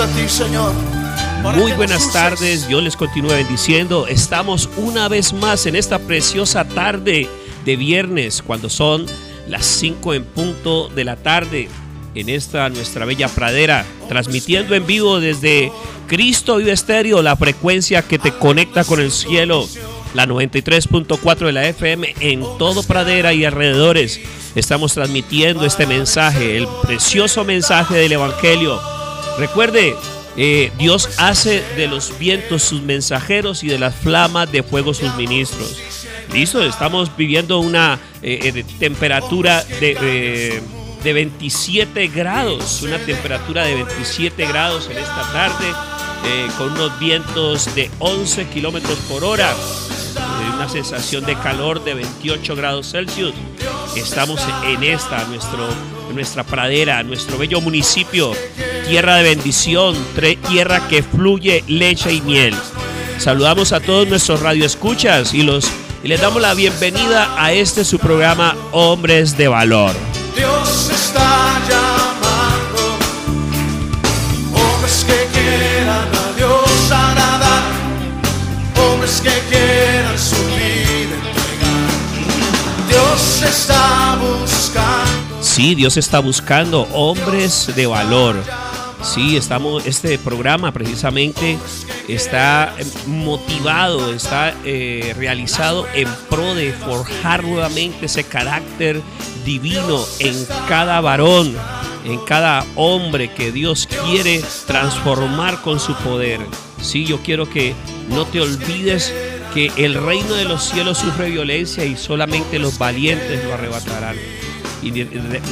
a ti, Señor. Muy buenas tardes, Dios les continúe bendiciendo. Estamos una vez más en esta preciosa tarde de viernes, cuando son las 5 en punto de la tarde, en esta nuestra bella pradera, transmitiendo en vivo desde Cristo Vive Estéreo, la frecuencia que te conecta con el cielo, la 93.4 de la FM en todo Pradera y alrededores. Estamos transmitiendo este mensaje, el precioso mensaje del Evangelio. Recuerde, Dios hace de los vientos sus mensajeros y de las flamas de fuego sus ministros. Listo, estamos viviendo una temperatura de 27 grados, una temperatura de 27 grados en esta tarde, con unos vientos de 11 kilómetros por hora, una sensación de calor de 28 grados Celsius. Estamos en nuestra pradera, nuestro bello municipio, tierra de bendición, tierra que fluye leche y miel. Saludamos a todos nuestros radioescuchas y les damos la bienvenida a su programa Hombres de Valor. Dios está llamando hombres que quieran a Dios agradar, hombres que quieran su vida entregar. Dios está buscando. Sí, Dios está buscando hombres de valor. Sí, este programa precisamente está motivado, está realizado en pro de forjar nuevamente ese carácter divino en cada varón, en cada hombre que Dios quiere transformar con su poder. Sí, yo quiero que no te olvides que el reino de los cielos sufre violencia y solamente los valientes lo arrebatarán. Y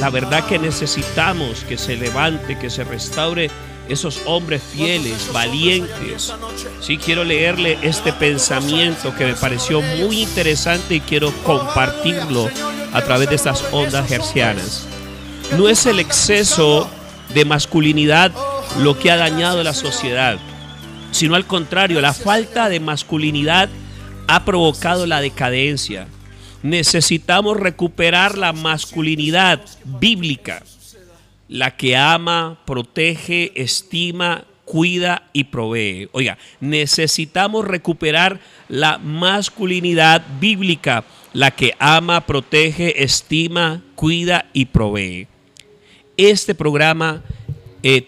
la verdad que necesitamos que se levante, que se restaure esos hombres fieles, valientes. Sí, quiero leerle este pensamiento que me pareció muy interesante y quiero compartirlo a través de estas ondas hercianas. No es el exceso de masculinidad lo que ha dañado la sociedad, sino al contrario, la falta de masculinidad ha provocado la decadencia. Necesitamos recuperar la masculinidad bíblica, la que ama, protege, estima, cuida y provee. Oiga, necesitamos recuperar la masculinidad bíblica, la que ama, protege, estima, cuida y provee. Este programa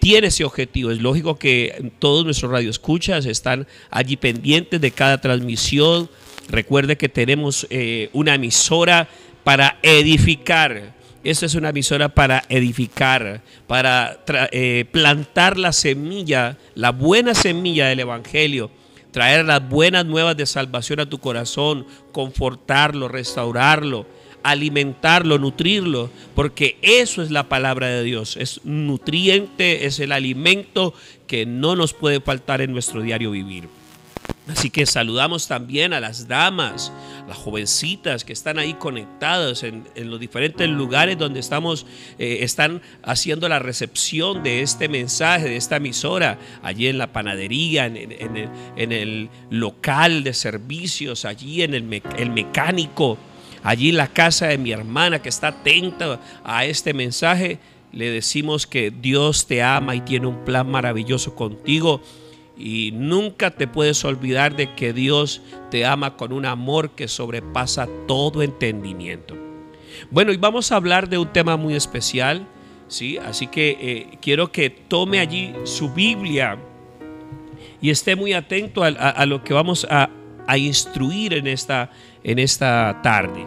tiene ese objetivo. Es lógico que todos nuestros radioescuchas están allí pendientes de cada transmisión. Recuerde que tenemos una emisora para edificar. Esta es una emisora para edificar, para plantar la semilla, la buena semilla del Evangelio, traer las buenas nuevas de salvación a tu corazón, confortarlo, restaurarlo, alimentarlo, nutrirlo, porque eso es la palabra de Dios. Es nutriente, es el alimento que no nos puede faltar en nuestro diario vivir. Así que saludamos también a las damas, las jovencitas que están ahí conectadas en los diferentes lugares donde están haciendo la recepción de este mensaje, de esta emisora, allí en la panadería, en el local de servicios, allí en el mecánico, allí en la casa de mi hermana que está atenta a este mensaje. Le decimos que Dios te ama y tiene un plan maravilloso contigo. Y nunca te puedes olvidar de que Dios te ama con un amor que sobrepasa todo entendimiento. Bueno, y vamos a hablar de un tema muy especial, ¿sí? Así que quiero que tome allí su Biblia y esté muy atento a lo que vamos a instruir en esta tarde.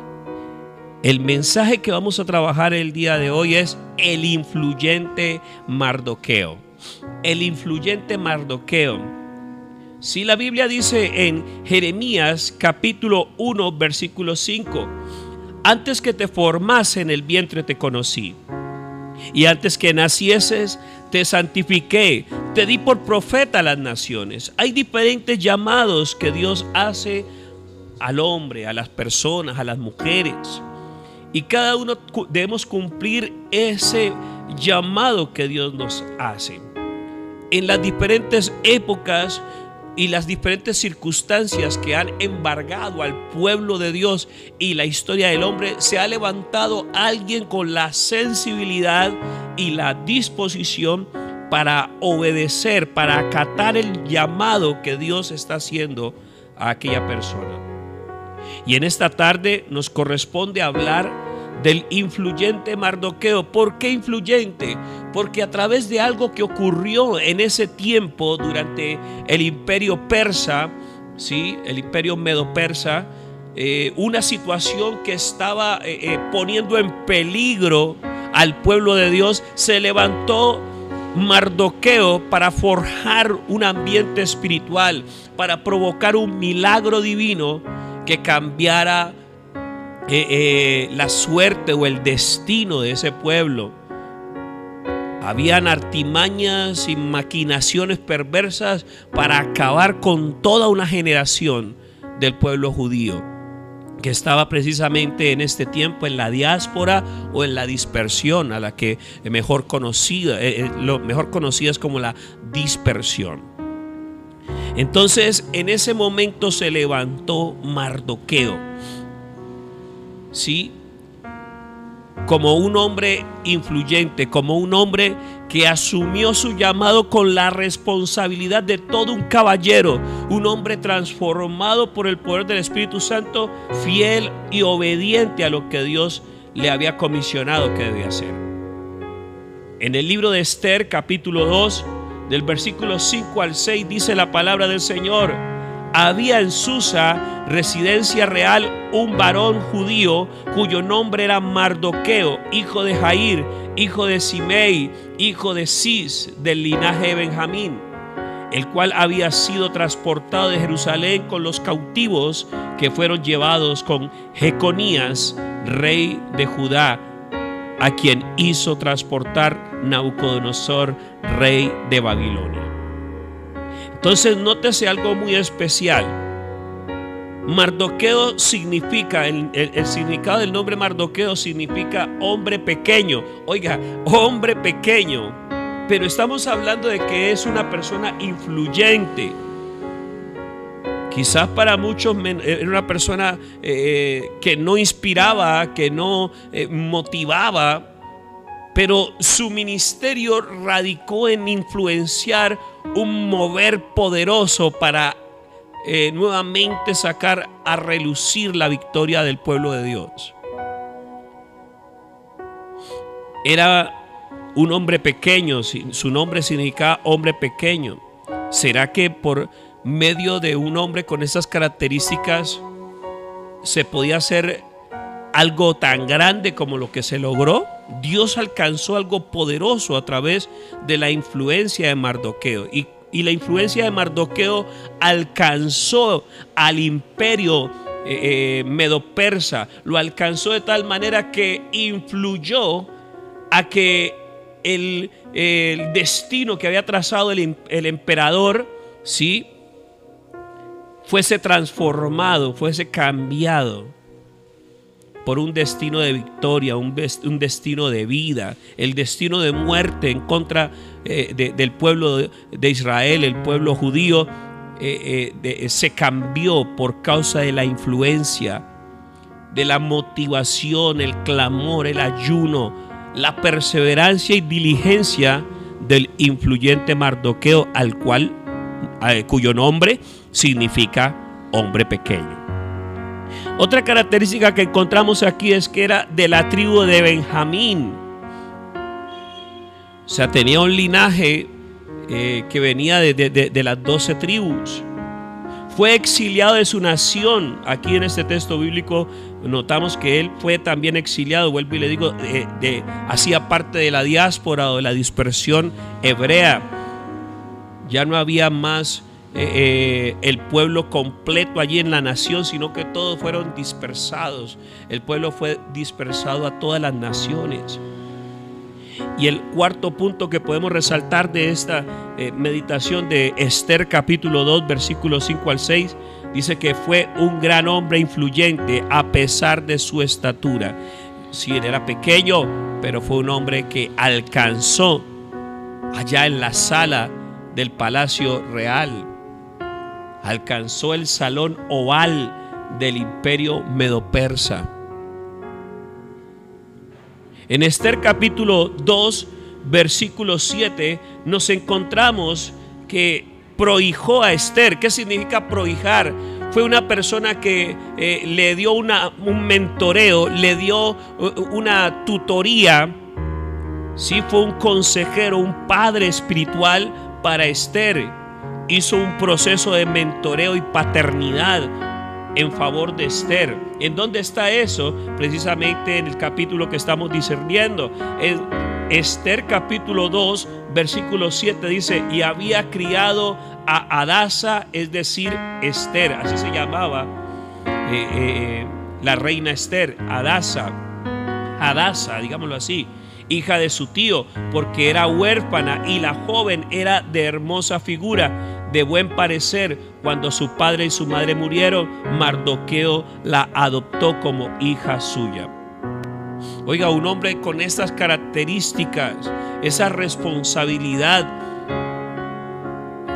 El mensaje que vamos a trabajar el día de hoy es el influyente Mardoqueo. El influyente Mardoqueo. Si la Biblia dice en Jeremías capítulo 1 versículo 5: antes que te formase en el vientre te conocí, y antes que nacieses te santifiqué, te di por profeta a las naciones. Hay diferentes llamados que Dios hace al hombre, a las personas, a las mujeres, y cada uno debemos cumplir ese llamado que Dios nos hace. En las diferentes épocas y las diferentes circunstancias que han embargado al pueblo de Dios y la historia del hombre, se ha levantado alguien con la sensibilidad y la disposición para obedecer, para acatar el llamado que Dios está haciendo a aquella persona. Y en esta tarde nos corresponde hablar del influyente Mardoqueo. ¿Por qué influyente? Porque a través de algo que ocurrió en ese tiempo durante el imperio persa, ¿sí? El imperio medo-persa, una situación que estaba poniendo en peligro al pueblo de Dios, se levantó Mardoqueo para forjar un ambiente espiritual, para provocar un milagro divino que cambiara la suerte o el destino de ese pueblo. Habían artimañas y maquinaciones perversas para acabar con toda una generación del pueblo judío, que estaba precisamente en este tiempo en la diáspora o en la dispersión, a la que mejor conocida es como la dispersión. Entonces, en ese momento se levantó Mardoqueo, ¿sí? Como un hombre influyente, como un hombre que asumió su llamado con la responsabilidad de todo un caballero, un hombre transformado por el poder del Espíritu Santo, fiel y obediente a lo que Dios le había comisionado que debía hacer. En el libro de Esther, capítulo 2, del versículo 5 al 6, dice la palabra del Señor: había en Susa, residencia real, un varón judío cuyo nombre era Mardoqueo, hijo de Jair, hijo de Simei, hijo de Cis, del linaje de Benjamín, el cual había sido transportado de Jerusalén con los cautivos que fueron llevados con Jeconías, rey de Judá, a quien hizo transportar Nabucodonosor, rey de Babilonia. Entonces, nótese algo muy especial. Mardoqueo significa, el significado del nombre Mardoqueo significa hombre pequeño. Oiga, hombre pequeño. Pero estamos hablando de que es una persona influyente. Quizás para muchos era una persona que no inspiraba, que no motivaba, pero su ministerio radicó en influenciar un mover poderoso para nuevamente sacar a relucir la victoria del pueblo de Dios. Era un hombre pequeño, su nombre significa hombre pequeño. ¿Será que por medio de un hombre con esas características se podía hacer algo tan grande como lo que se logró? Dios alcanzó algo poderoso a través de la influencia de Mardoqueo, y la influencia de Mardoqueo alcanzó al imperio medo-persa, lo alcanzó de tal manera que influyó a que el destino que había trazado el emperador, ¿sí?, fuese transformado, fuese cambiado por un destino de victoria, un destino de vida. El destino de muerte en contra del pueblo de Israel, el pueblo judío, se cambió por causa de la influencia, de la motivación, el clamor, el ayuno, la perseverancia y diligencia del influyente Mardoqueo, cuyo nombre significa hombre pequeño. Otra característica que encontramos aquí es que era de la tribu de Benjamín. O sea, tenía un linaje que venía de las 12 tribus. Fue exiliado de su nación. Aquí en este texto bíblico notamos que él fue también exiliado. Vuelvo y le digo, hacía parte de la diáspora o de la dispersión hebrea. Ya no había más el pueblo completo allí en la nación, sino que todos fueron dispersados. El pueblo fue dispersado a todas las naciones. Y el cuarto punto que podemos resaltar de esta meditación de Esther capítulo 2 versículos 5 al 6 dice que fue un gran hombre influyente a pesar de su estatura. Sí, él era pequeño, pero fue un hombre que alcanzó allá en la sala del palacio real, alcanzó el salón oval del imperio medo-persa. En Esther capítulo 2 versículo 7, nos encontramos que prohijó a Esther. ¿Qué significa prohijar? Fue una persona que le dio un mentoreo, le dio una tutoría. Sí, fue un consejero, un padre espiritual para Esther. Hizo un proceso de mentoreo y paternidad en favor de Esther. ¿En dónde está eso? Precisamente en el capítulo que estamos discerniendo. En Esther capítulo 2, versículo 7 dice: y había criado a Hadasa, es decir, Esther, así se llamaba la reina Esther, Hadasa, digámoslo así, hija de su tío, porque era huérfana, y la joven era de hermosa figura, de buen parecer. Cuando su padre y su madre murieron, Mardoqueo la adoptó como hija suya. Oiga, un hombre con estas características, esa responsabilidad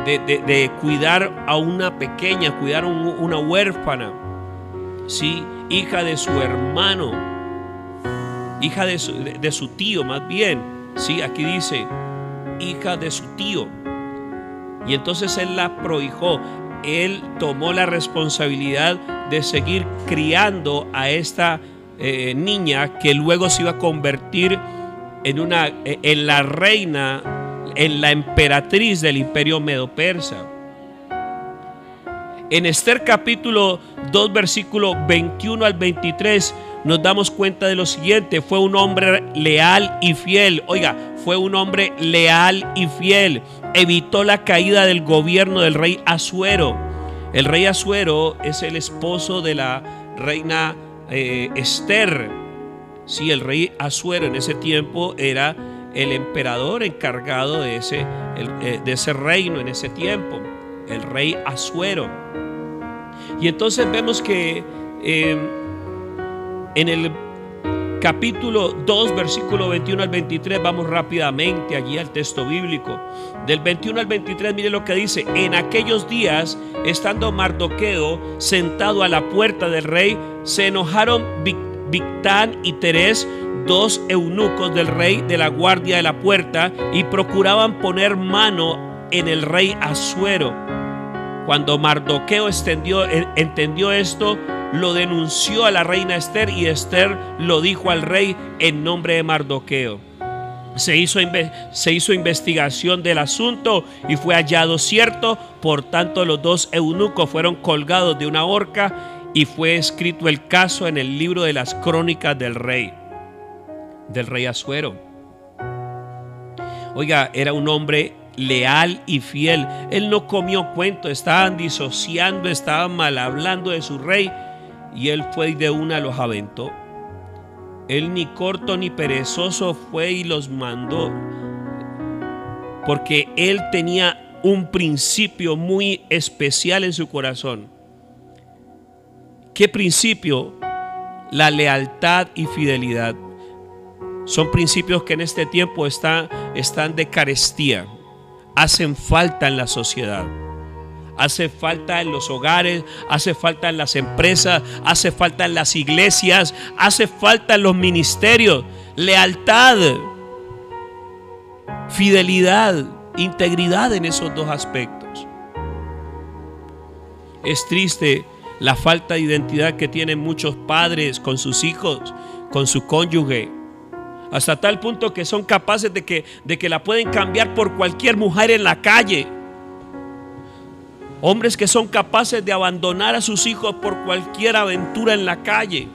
de cuidar a una pequeña, cuidar a una huérfana, ¿sí? Hija de su hermano, hija de su tío, más bien, ¿sí? Aquí dice hija de su tío. Y entonces él la prohijó. Él tomó la responsabilidad de seguir criando a esta niña, que luego se iba a convertir en la reina, en la emperatriz del imperio medo-persa. En Esther capítulo 2, versículo 21 al 23, nos damos cuenta de lo siguiente: fue un hombre leal y fiel. Oiga, fue un hombre leal y fiel. Evitó la caída del gobierno del rey Asuero. El rey Asuero es el esposo de la reina Esther. Sí, el rey Asuero en ese tiempo era el emperador encargado de ese reino en ese tiempo, el rey Asuero. Y entonces vemos que en el capítulo 2, versículo 21 al 23, vamos rápidamente allí al texto bíblico. Del 21 al 23, mire lo que dice: en aquellos días, estando Mardoqueo sentado a la puerta del rey, se enojaron Bigtán y Teres, dos eunucos del rey, de la guardia de la puerta, y procuraban poner mano en el rey Asuero. Cuando Mardoqueo entendió esto, lo denunció a la reina Esther, y Esther lo dijo al rey en nombre de Mardoqueo. Se hizo investigación del asunto y fue hallado cierto. Por tanto, los dos eunucos fueron colgados de una horca, y fue escrito el caso en el libro de las crónicas del rey Asuero. Oiga, era un hombre leal y fiel. Él no comió cuento. Estaban disociando, estaban mal hablando de su rey, y él fue y de una los aventó. Él ni corto ni perezoso fue y los mandó, porque él tenía un principio muy especial en su corazón. ¿Qué principio? La lealtad y fidelidad. Son principios que en este tiempo están de carestía. Hacen falta en la sociedad. Hace falta en los hogares, hace falta en las empresas, hace falta en las iglesias, hace falta en los ministerios. Lealtad, fidelidad, integridad en esos dos aspectos. Es triste la falta de identidad que tienen muchos padres con sus hijos, con su cónyuge, hasta tal punto que son capaces de que la pueden cambiar por cualquier mujer en la calle. Hombres que son capaces de abandonar a sus hijos por cualquier aventura en la calle.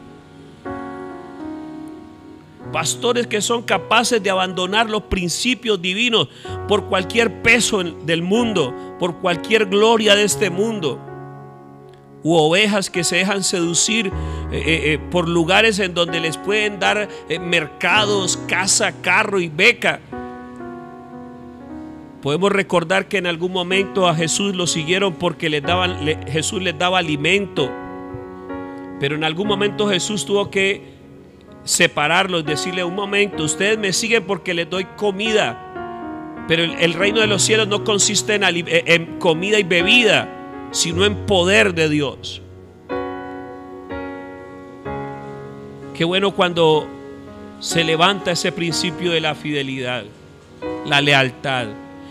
Pastores que son capaces de abandonar los principios divinos por cualquier peso del mundo, por cualquier gloria de este mundo. U ovejas que se dejan seducir por lugares en donde les pueden dar mercados, casa, carro y beca. Podemos recordar que en algún momento a Jesús lo siguieron porque Jesús les daba alimento, pero en algún momento Jesús tuvo que separarlos, decirle: un momento, ustedes me siguen porque les doy comida, pero el reino de los cielos no consiste en comida y bebida, sino en poder de Dios. Qué bueno cuando se levanta ese principio de la fidelidad. La lealtad.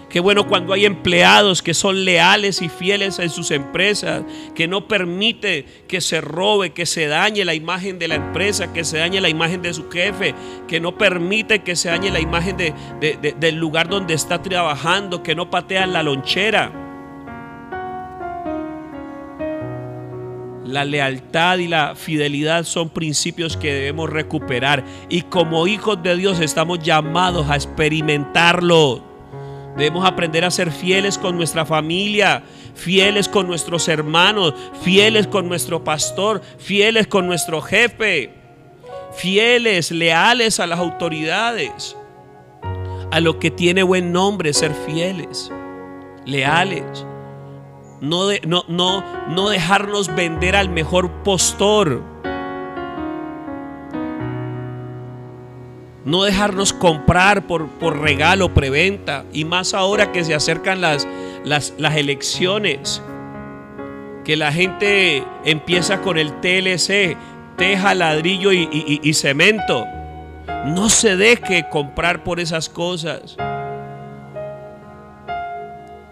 Qué bueno cuando hay empleados que son leales y fieles en sus empresas, que no permite que se robe, que se dañe la imagen de la empresa, que se dañe la imagen de su jefe, que no permite que se dañe la imagen del lugar donde está trabajando, que no patean la lonchera. La lealtad y la fidelidad son principios que debemos recuperar, y como hijos de Dios estamos llamados a experimentarlo. Debemos aprender a ser fieles con nuestra familia, fieles con nuestros hermanos, fieles con nuestro pastor, fieles con nuestro jefe, fieles, leales a las autoridades, a lo que tiene buen nombre, ser fieles, leales. No dejarnos vender al mejor postor. No dejarnos comprar por regalo, preventa. Y más ahora que se acercan las elecciones, que la gente empieza con el TLC, teja, ladrillo y cemento. No se deje comprar por esas cosas.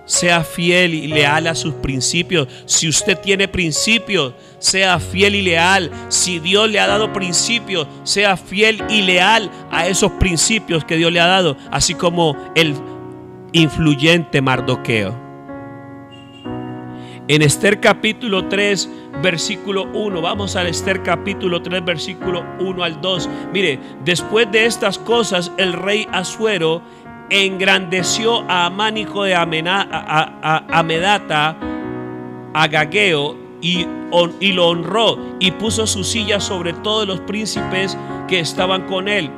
Sea fiel y leal a sus principios. Si usted tiene principios, sea fiel y leal. Si Dios le ha dado principios, sea fiel y leal a esos principios que Dios le ha dado, así como el influyente Mardoqueo. En Esther capítulo 3 versículo 1, vamos al Esther capítulo 3 versículo 1 al 2. Mire, después de estas cosas el rey Asuero engrandeció a Amán hijo de Amedata, Agageo, y lo honró, y puso su silla sobre todos los príncipes que estaban con él.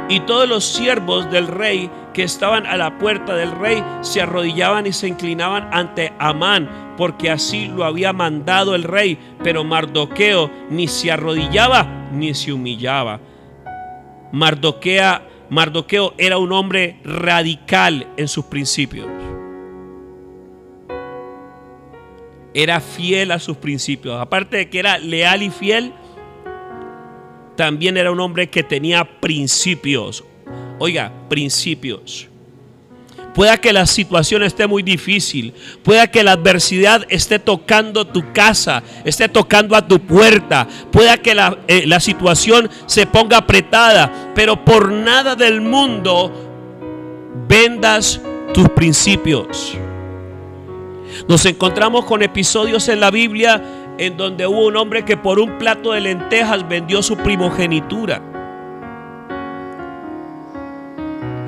Y todos los siervos del rey que estaban a la puerta del rey se arrodillaban y se inclinaban ante Amán, porque así lo había mandado el rey. Pero Mardoqueo ni se arrodillaba ni se humillaba. Mardoqueo era un hombre radical en sus principios. Era fiel a sus principios. Aparte de que era leal y fiel, también era un hombre que tenía principios. Oiga, principios. Pueda que la situación esté muy difícil, pueda que la adversidad esté tocando tu casa, esté tocando a tu puerta, pueda que la situación se ponga apretada, pero por nada del mundo vendas tus principios. Nos encontramos con episodios en la Biblia en donde hubo un hombre que por un plato de lentejas vendió su primogenitura.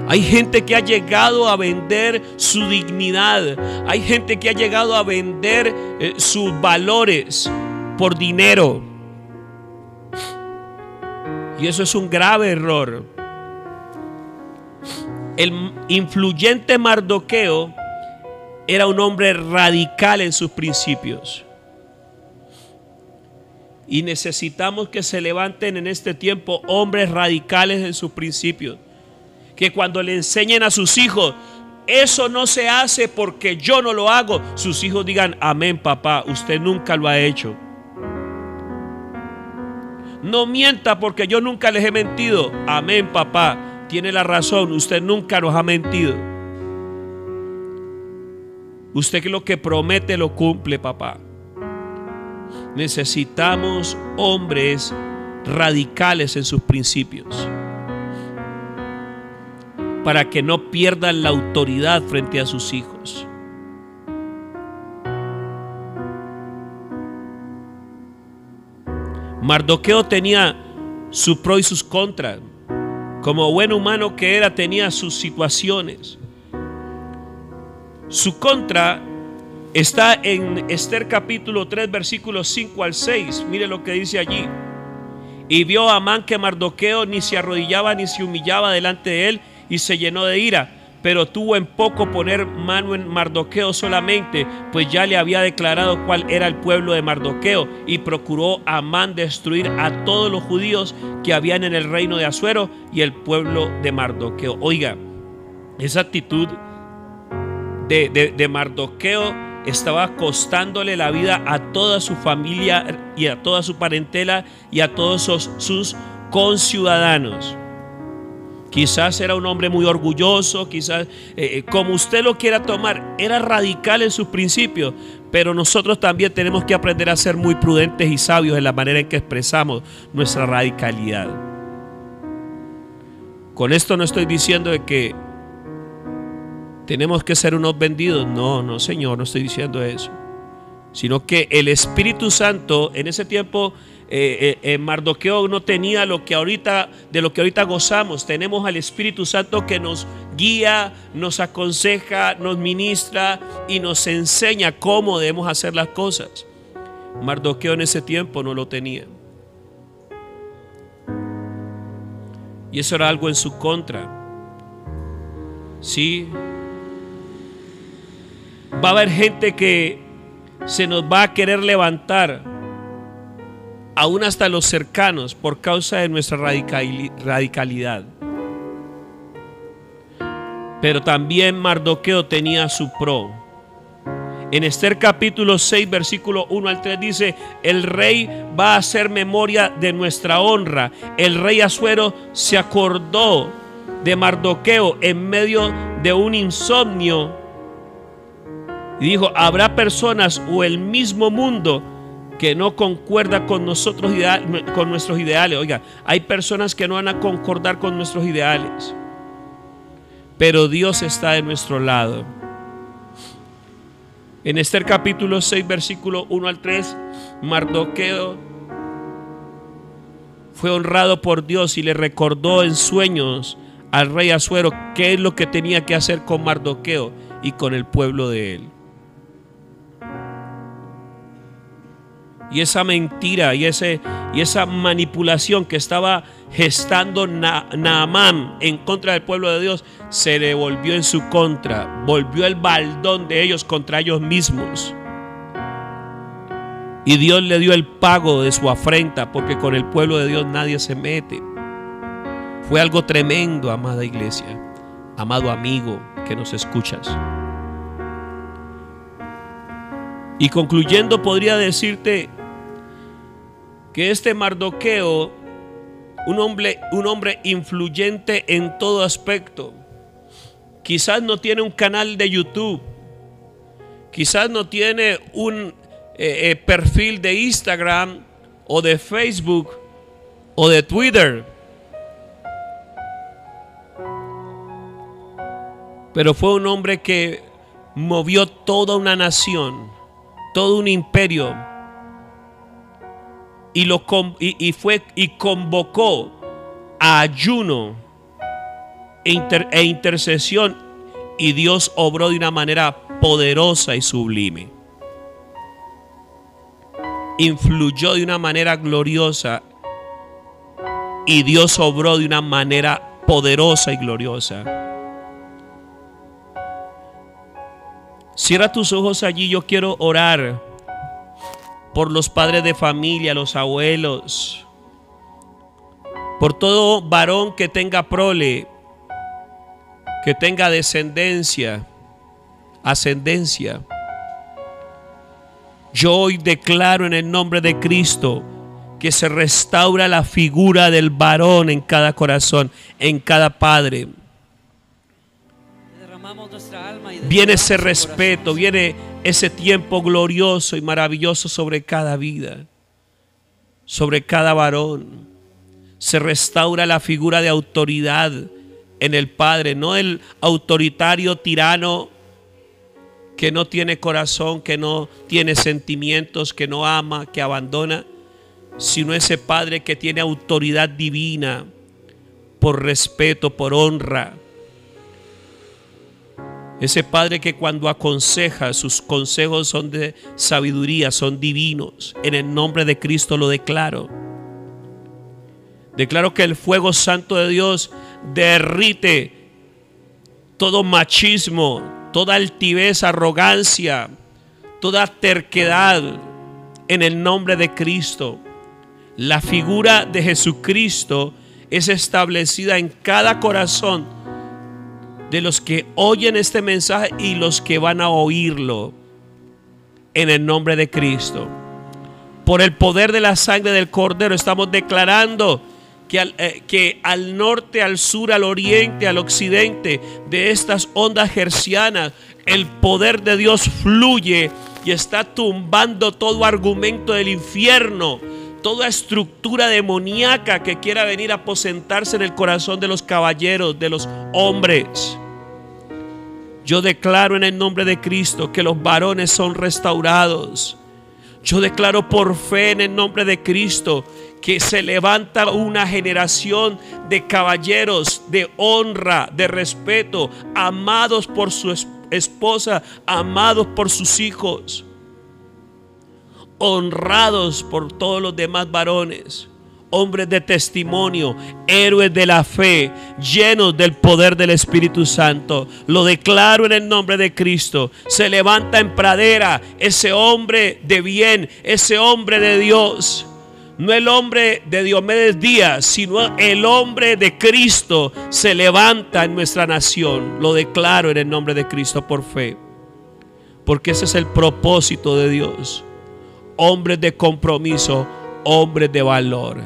Hay gente que ha llegado a vender su dignidad. Hay gente que ha llegado a vender sus valores por dinero. Y eso es un grave error. El influyente Mardoqueo era un hombre radical en sus principios. Y necesitamos que se levanten en este tiempo hombres radicales en sus principios. Que cuando le enseñen a sus hijos, eso no se hace porque yo no lo hago, sus hijos digan: amén, papá, usted nunca lo ha hecho. No mienta porque yo nunca les he mentido. Amén, papá, tiene la razón, usted nunca nos ha mentido. Usted lo que promete lo cumple, papá. Necesitamos hombres radicales en sus principios, para que no pierdan la autoridad frente a sus hijos. Mardoqueo tenía su pro y sus contras. Como buen humano que era, tenía sus situaciones. Su contra está en Esther capítulo 3 versículos 5 al 6. Mire lo que dice allí. Y vio a Amán que Mardoqueo ni se arrodillaba ni se humillaba delante de él, y se llenó de ira, pero tuvo en poco poner mano en Mardoqueo solamente, pues ya le había declarado cuál era el pueblo de Mardoqueo, y procuró Amán destruir a todos los judíos que habían en el reino de Asuero y el pueblo de Mardoqueo. Oiga, esa actitud de Mardoqueo estaba costándole la vida a toda su familia y a toda su parentela y a todos sus conciudadanos. Quizás era un hombre muy orgulloso, quizás como usted lo quiera tomar, era radical en sus principios, pero nosotros también tenemos que aprender a ser muy prudentes y sabios en la manera en que expresamos nuestra radicalidad. Con esto no estoy diciendo de que tenemos que ser unos vendidos. No, no, Señor, no estoy diciendo eso. Sino que el Espíritu Santo en ese tiempo, Mardoqueo no tenía de lo que ahorita gozamos. Tenemos al Espíritu Santo que nos guía, nos aconseja, nos ministra y nos enseña cómo debemos hacer las cosas. Mardoqueo en ese tiempo no lo tenía. Y eso era algo en su contra. Sí. Va a haber gente que se nos va a querer levantar, aún hasta los cercanos, por causa de nuestra radicalidad. Pero también Mardoqueo tenía su pro. En Esther capítulo 6 versículo 1 al 3 dice: el rey va a hacer memoria de nuestra honra. El rey Asuero se acordó de Mardoqueo en medio de un insomnio y dijo: habrá personas o el mismo mundo que no concuerda con nosotros, con nuestros ideales. Oiga, hay personas que no van a concordar con nuestros ideales, pero Dios está de nuestro lado. En Esther capítulo 6 versículo 1 al 3, Mardoqueo fue honrado por Dios y le recordó en sueños al rey Asuero qué es lo que tenía que hacer con Mardoqueo y con el pueblo de él. Y esa mentira y esa manipulación que estaba gestando Naamán en contra del pueblo de Dios se le volvió en su contra. Volvió el baldón de ellos contra ellos mismos. Y Dios le dio el pago de su afrenta, porque con el pueblo de Dios nadie se mete. Fue algo tremendo, amada iglesia, amado amigo que nos escuchas. Y concluyendo, podría decirte que este Mardoqueo, un hombre influyente en todo aspecto, quizás no tiene un canal de YouTube, quizás no tiene un perfil de Instagram o de Facebook o de Twitter, pero fue un hombre que movió toda una nación, todo un imperio, y convocó a ayuno e intercesión, y Dios obró de una manera poderosa y sublime. Influyó de una manera gloriosa y Dios obró de una manera poderosa y gloriosa. Cierra tus ojos allí. Yo quiero orar por los padres de familia, los abuelos, por todo varón que tenga prole, que tenga descendencia, ascendencia. Yo hoy declaro en el nombre de Cristo que se restaura la figura del varón en cada corazón, en cada padre. Viene ese respeto, viene ese tiempo glorioso y maravilloso sobre cada vida, sobre cada varón. Se restaura la figura de autoridad en el padre, no el autoritario tirano que no tiene corazón, que no tiene sentimientos, que no ama, que abandona, sino ese padre que tiene autoridad divina por respeto, por honra. Ese padre que cuando aconseja, sus consejos son de sabiduría, son divinos. En el nombre de Cristo lo declaro. Declaro que el fuego santo de Dios derrite todo machismo, toda altivez, arrogancia, toda terquedad en el nombre de Cristo. La figura de Jesucristo es establecida en cada corazón de los que oyen este mensaje y los que van a oírlo, en el nombre de Cristo. Por el poder de la sangre del Cordero estamos declarando que al norte, al sur, al oriente, al occidente de estas ondas hercianas, el poder de Dios fluye y está tumbando todo argumento del infierno, toda estructura demoníaca que quiera venir a aposentarse en el corazón de los caballeros, de los hombres. Yo declaro en el nombre de Cristo que los varones son restaurados. Yo declaro por fe en el nombre de Cristo que se levanta una generación de caballeros de honra, de respeto, amados por su esposa, amados por sus hijos, honrados por todos los demás varones, hombres de testimonio, héroes de la fe, llenos del poder del Espíritu Santo. Lo declaro en el nombre de Cristo. Se levanta en pradera ese hombre de bien, ese hombre de Dios. No el hombre de Diomedes Díaz, sino el hombre de Cristo se levanta en nuestra nación. Lo declaro en el nombre de Cristo por fe, porque ese es el propósito de Dios. Hombres de compromiso, hombres de valor.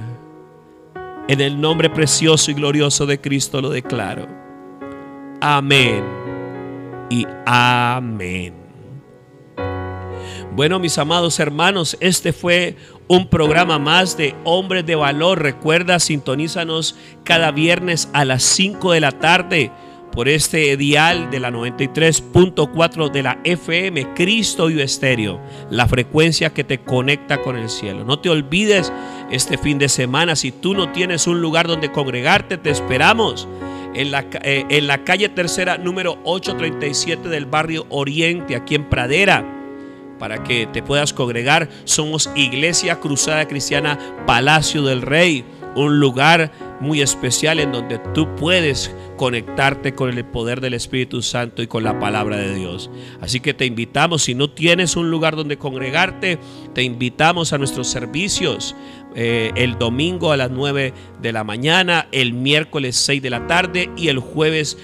En el nombre precioso y glorioso de Cristo lo declaro. Amén y amén. Bueno, mis amados hermanos, este fue un programa más de Hombres de Valor. Recuerda, sintonízanos cada viernes a las 5 de la tarde por este dial de la 93.4 de la FM, Cristo Vive Estéreo, la frecuencia que te conecta con el cielo. No te olvides este fin de semana, si tú no tienes un lugar donde congregarte, te esperamos en la calle Tercera, número 837 del barrio Oriente, aquí en Pradera, para que te puedas congregar. Somos Iglesia Cruzada Cristiana Palacio del Rey, un lugar muy especial en donde tú puedes conectarte con el poder del Espíritu Santo y con la palabra de Dios. Así que te invitamos, si no tienes un lugar donde congregarte, te invitamos a nuestros servicios el domingo a las 9 de la mañana, el miércoles 6 de la tarde y el jueves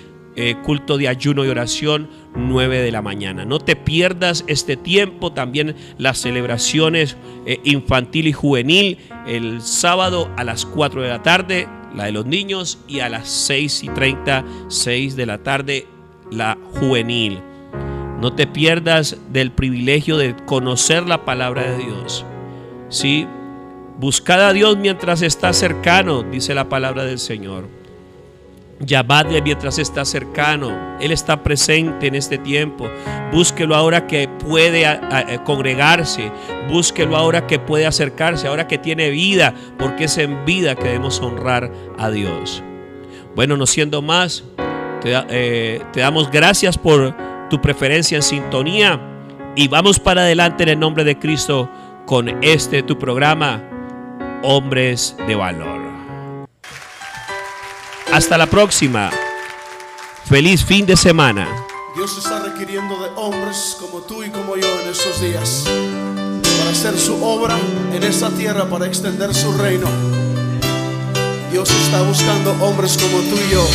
culto de ayuno y oración 9 de la mañana. No te pierdas este tiempo. También las celebraciones infantil y juvenil el sábado a las 4 de la tarde, la de los niños, y a las 6:30, 6 de la tarde, la juvenil. No te pierdas del privilegio de conocer la palabra de Dios. ¿Sí? Buscad a Dios mientras está cercano, dice la palabra del Señor. Llamadle mientras está cercano. Él está presente en este tiempo. Búsquelo ahora que puede congregarse. Búsquelo ahora que puede acercarse, ahora que tiene vida, porque es en vida que debemos honrar a Dios. Bueno, no siendo más, te damos gracias por tu preferencia en sintonía y vamos para adelante en el nombre de Cristo con tu programa, Hombres de Valor. Hasta la próxima. Feliz fin de semana. Dios está requiriendo de hombres como tú y como yo en estos días para hacer su obra en esta tierra, para extender su reino. Dios está buscando hombres como tú y yo